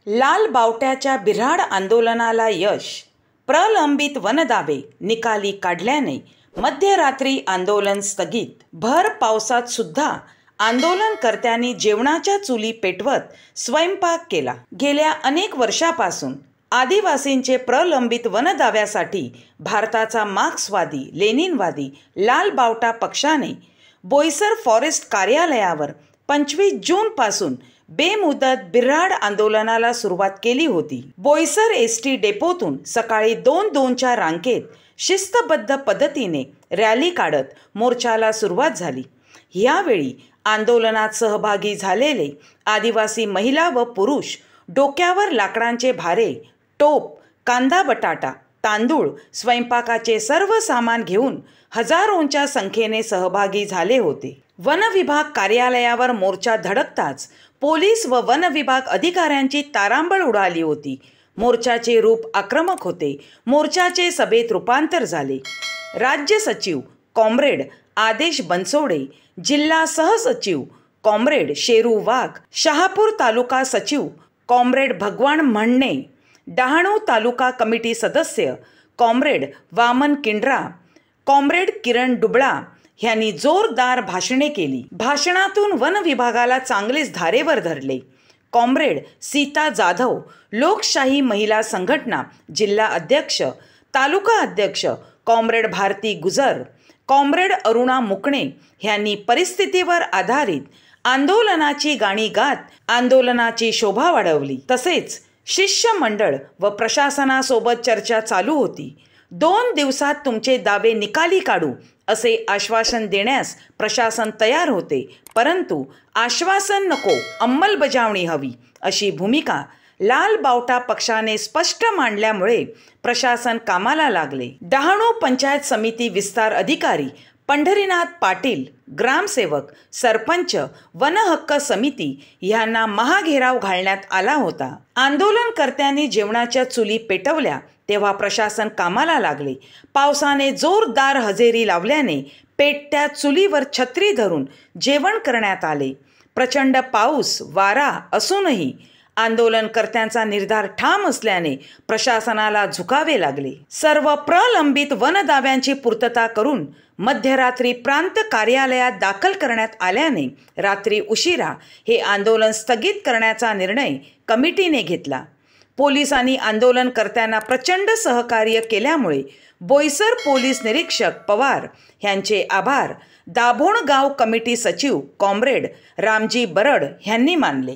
लाल बावट्याच्या बिऱ्हाड आंदोलनाला यश. प्रलंबित वनदावे निकाली काढल्याने मध्यरात्री आंदोलन स्थगित. भर पावसात सुद्धा आंदोलनकर्त्यांनी जेवणाच्या चुली पेटवत स्वयंपाक केला. गेल्या अनेक वर्षापासून आदिवासींचे प्रलंबित वनदाव्यासाठी भारताचा मार्क्सवादी लेनिनवादी लाल बावटा पक्षाने बोईसर फॉरेस्ट कार्यालयावर 25 जूनपासून बेमुदत बिऱ्हाड आंदोलनाला सुरुवात केली होती. बोईसर एसटी डेपोतून सकाळी 2:02च्या रांकेत शिस्तबद्ध पद्धतीने रॅली काढत मोर्चाला सुरुवात झाली. यावेळी आंदोलनात सहभागी झालेले आदिवासी महिला व पुरुष डोक्यावर लाकडांचे भारे, टोप, कांदा बटाटा, तांदूळ, स्वयंपाकाचे सर्व सामान घेऊन हजारोंच्या संख्येने सहभागी झाले होते. वन विभाग कार्यालयावर मोर्चा धडकताच पोलीस व वन विभाग अधिकाऱ्यांची तारांबळ उडाली होती. मोर्चाचे रूप आक्रमक होते. मोर्चाचे सभेत रूपांतर झाले. राज्य सचिव कॉम्रेड आदेश बनसोडे, जिल्हा सहसचिव कॉम्रेड शेरू वाघ, शहापूर तालुका सचिव कॉम्रेड भगवान म्हणणे, डहाणू तालुका कमिटी सदस्य कॉम्रेड वामन किंड्रा, कॉम्रेड किरण डुबळा यांनी जोरदार भाषणे केली. भाषणातून वन विभागाला चांगलेच धारेवर धरले. कॉम्रेड सीता जाधव, लोकशाही महिला संघटना जिल्हा अध्यक्ष, तालुका अध्यक्ष कॉम्रेड भारती गुजर, कॉम्रेड अरुणा मुकणे यांनी परिस्थितीवर आधारित आंदोलनाची गाणी गात आंदोलनाची शोभा वाढवली. तसेच शिष्यमंडळ व प्रशासनासोबत चर्चा चालू होती. 2 दिवसात तुमचे दावे निकाली काढू असे आश्वासन देण्यास प्रशासन तयार होते, परंतु आश्वासन नको, अंमलबजावणी हवी अशी भूमिका लाल बावटा पक्षाने स्पष्ट मांडल्यामुळे प्रशासन कामाला लागले. डहाणू पंचायत समिती विस्तार अधिकारी पंढरीनाथ पाटील, ग्रामसेवक, सरपंच, वनहक्क समिती यांना महाघेराव घालण्यात आला होता. आंदोलनकर्त्यांनी जेवणाच्या चुली पेटवल्या तेव्हा प्रशासन कामाला लागले. पावसाने जोरदार हजेरी लावल्याने पेटत्या चुलीवर छत्री धरून जेवण करण्यात आले. प्रचंड पाऊस वारा असूनही आंदोलनकर्त्यांचा निर्धार ठाम असल्याने प्रशासनाला झुकावे लागले. सर्व प्रलंबित वनदाव्यांची पूर्तता करून मध्यरात्री प्रांत कार्यालयात दाखल करण्यात आल्याने रात्री उशिरा हे आंदोलन स्थगित करण्याचा निर्णय कमिटीने घेतला. पोलिसांनी आंदोलनकर्त्यांना प्रचंड सहकार्य केल्यामुळे बोईसर पोलीस निरीक्षक पवार यांचे आभार दाभोण गाव कमिटी सचिव कॉम्रेड रामजी बरड यांनी मानले.